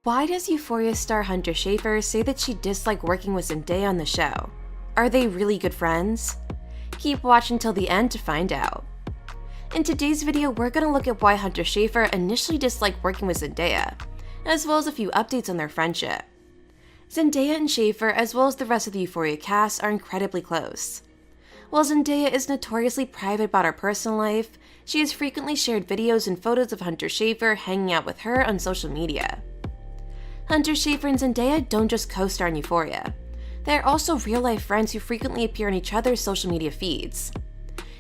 Why does Euphoria star Hunter Schafer say that she disliked working with Zendaya on the show? Are they really good friends? Keep watching till the end to find out. In today's video, we're going to look at why Hunter Schafer initially disliked working with Zendaya, as well as a few updates on their friendship. Zendaya and Schafer, as well as the rest of the Euphoria cast, are incredibly close. While Zendaya is notoriously private about her personal life, she has frequently shared videos and photos of Hunter Schafer hanging out with her on social media. Hunter Schafer and Zendaya don't just co-star in Euphoria. They are also real-life friends who frequently appear on each other's social media feeds.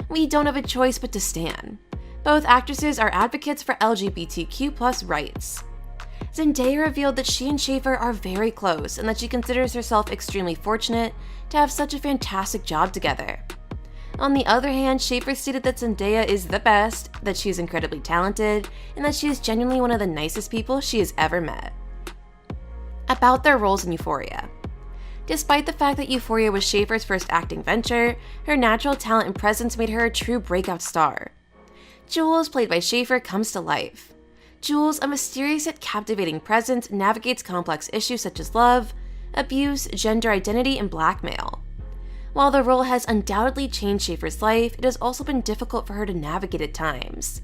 We don't have a choice but to stan. Both actresses are advocates for LGBTQ+ rights. Zendaya revealed that she and Schafer are very close and that she considers herself extremely fortunate to have such a fantastic job together. On the other hand, Schafer stated that Zendaya is the best, that she is incredibly talented, and that she is genuinely one of the nicest people she has ever met. About their roles in Euphoria. Despite the fact that Euphoria was Schafer's first acting venture, her natural talent and presence made her a true breakout star. Jules, played by Schafer, comes to life. Jules, a mysterious yet captivating presence, navigates complex issues such as love, abuse, gender identity, and blackmail. While the role has undoubtedly changed Schafer's life, it has also been difficult for her to navigate at times.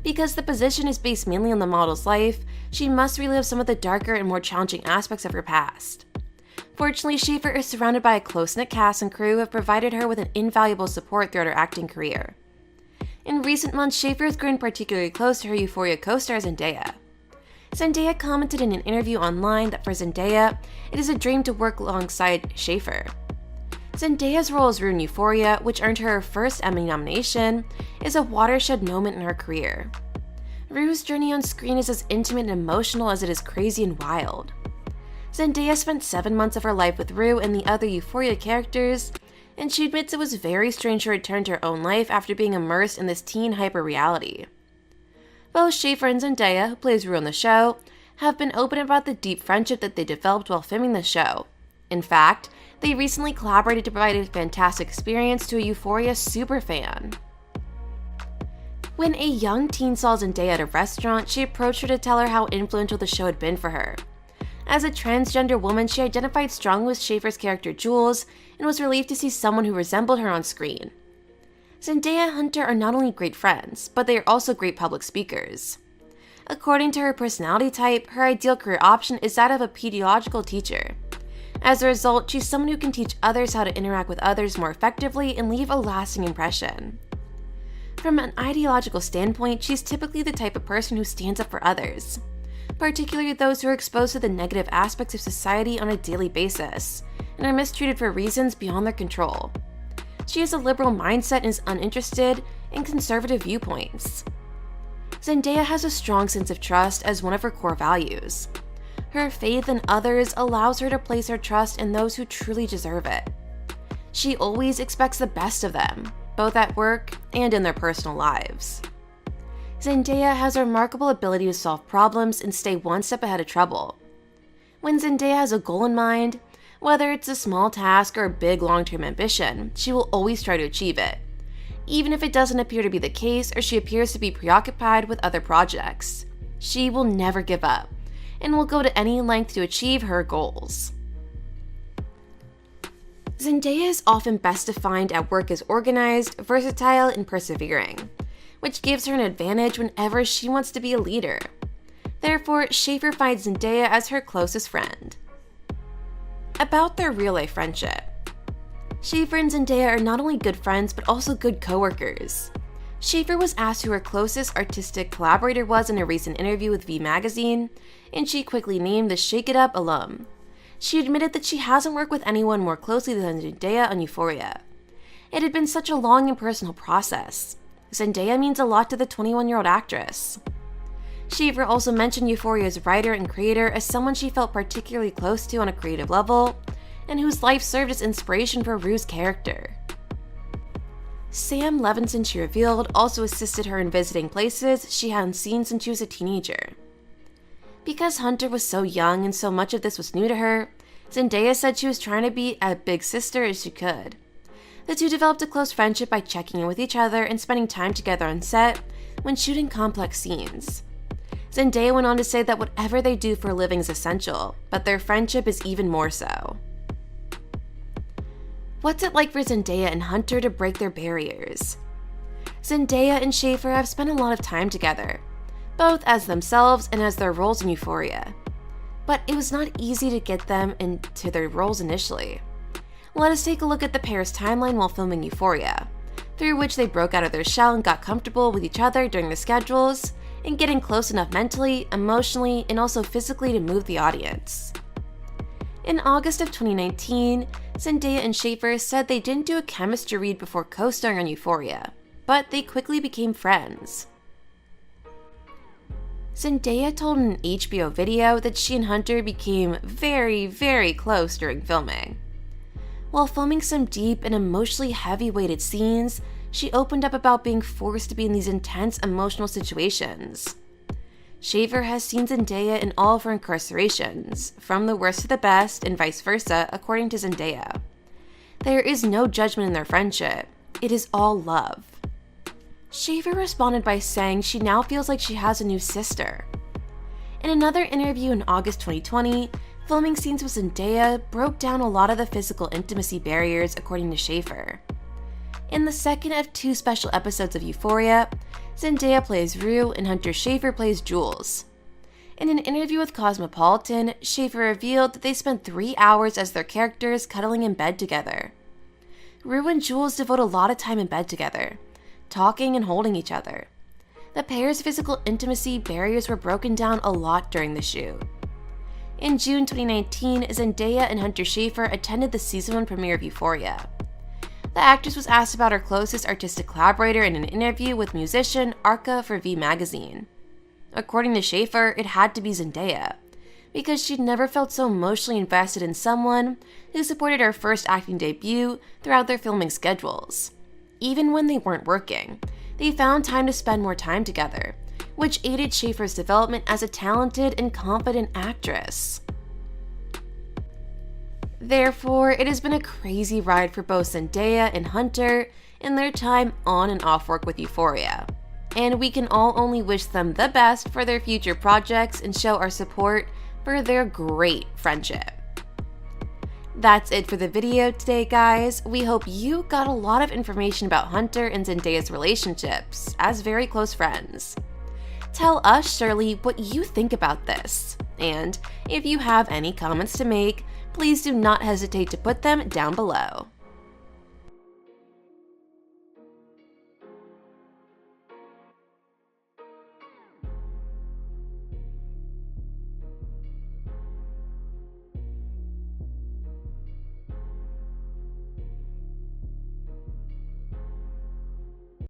Because the position is based mainly on the model's life, she must relive some of the darker and more challenging aspects of her past. Fortunately, Schafer is surrounded by a close-knit cast and crew who have provided her with an invaluable support throughout her acting career. In recent months, Schafer has grown particularly close to her Euphoria co-star Zendaya. Zendaya commented in an interview online that for Zendaya, it is a dream to work alongside Schafer. Zendaya's role as Rue in Euphoria, which earned her first Emmy nomination, is a watershed moment in her career. Rue's journey on screen is as intimate and emotional as it is crazy and wild. Zendaya spent 7 months of her life with Rue and the other Euphoria characters, and she admits it was very strange to return to her own life after being immersed in this teen hyper-reality. Both Schafer and Zendaya, who plays Rue on the show, have been open about the deep friendship that they developed while filming the show. In fact, they recently collaborated to provide a fantastic experience to a Euphoria superfan. When a young teen saw Zendaya at a restaurant, she approached her to tell her how influential the show had been for her. As a transgender woman, she identified strongly with Schafer's character Jules and was relieved to see someone who resembled her on screen. Zendaya and Hunter are not only great friends, but they are also great public speakers. According to her personality type, her ideal career option is that of a pediatrical teacher. As a result, she's someone who can teach others how to interact with others more effectively and leave a lasting impression. From an ideological standpoint, she's typically the type of person who stands up for others, particularly those who are exposed to the negative aspects of society on a daily basis and are mistreated for reasons beyond their control. She has a liberal mindset and is uninterested in conservative viewpoints. Zendaya has a strong sense of trust as one of her core values. Her faith in others allows her to place her trust in those who truly deserve it. She always expects the best of them, both at work and in their personal lives. Zendaya has a remarkable ability to solve problems and stay one step ahead of trouble. When Zendaya has a goal in mind, whether it's a small task or a big long-term ambition, she will always try to achieve it, even if it doesn't appear to be the case or she appears to be preoccupied with other projects. She will never give up and will go to any length to achieve her goals. Zendaya is often best defined at work as organized, versatile, and persevering, which gives her an advantage whenever she wants to be a leader. Therefore, Schafer finds Zendaya as her closest friend. About their real-life friendship. Schafer and Zendaya are not only good friends, but also good co-workers. Schafer was asked who her closest artistic collaborator was in a recent interview with V Magazine, and she quickly named the Shake It Up alum. She admitted that she hasn't worked with anyone more closely than Zendaya on Euphoria. It had been such a long and personal process. Zendaya means a lot to the 21-year-old actress. Schafer also mentioned Euphoria's writer and creator as someone she felt particularly close to on a creative level, and whose life served as inspiration for Rue's character. Sam Levinson, she revealed, also assisted her in visiting places she hadn't seen since she was a teenager. Because Hunter was so young and so much of this was new to her, Zendaya said she was trying to be a big sister as she could. The two developed a close friendship by checking in with each other and spending time together on set when shooting complex scenes. Zendaya went on to say that whatever they do for a living is essential, but their friendship is even more so. What's it like for Zendaya and Hunter to break their barriers? Zendaya and Schafer have spent a lot of time together, both as themselves and as their roles in Euphoria. But it was not easy to get them into their roles initially. Let us take a look at the pair's timeline while filming Euphoria, through which they broke out of their shell and got comfortable with each other during their schedules, and getting close enough mentally, emotionally, and also physically to move the audience. In August of 2019, Zendaya and Schafer said they didn't do a chemistry read before co-starring on Euphoria, but they quickly became friends. Zendaya told in an HBO video that she and Hunter became very, very close during filming. While filming some deep and emotionally heavy-weighted scenes, she opened up about being forced to be in these intense emotional situations. Schafer has seen Zendaya in all of her incarcerations, from the worst to the best and vice versa, according to Zendaya. There is no judgment in their friendship. It is all love. Schafer responded by saying she now feels like she has a new sister. In another interview in August 2020, filming scenes with Zendaya broke down a lot of the physical intimacy barriers, according to Schafer. In the second of 2 special episodes of Euphoria, Zendaya plays Rue and Hunter Schafer plays Jules. In an interview with Cosmopolitan, Schafer revealed that they spent 3 hours as their characters cuddling in bed together. Rue and Jules devote a lot of time in bed together, talking and holding each other. The pair's physical intimacy barriers were broken down a lot during the shoot. In June 2019, Zendaya and Hunter Schafer attended the season 1 premiere of Euphoria. The actress was asked about her closest artistic collaborator in an interview with musician Arca for V Magazine. According to Schafer, it had to be Zendaya, because she'd never felt so emotionally invested in someone who supported her first acting debut throughout their filming schedules. Even when they weren't working, they found time to spend more time together, which aided Schafer's development as a talented and confident actress. Therefore, it has been a crazy ride for both Zendaya and Hunter in their time on and off work with Euphoria, and we can all only wish them the best for their future projects and show our support for their great friendship. That's it for the video today, guys. We hope you got a lot of information about Hunter and Zendaya's relationships as very close friends. Tell us, Shirley, what you think about this, and if you have any comments to make, please do not hesitate to put them down below.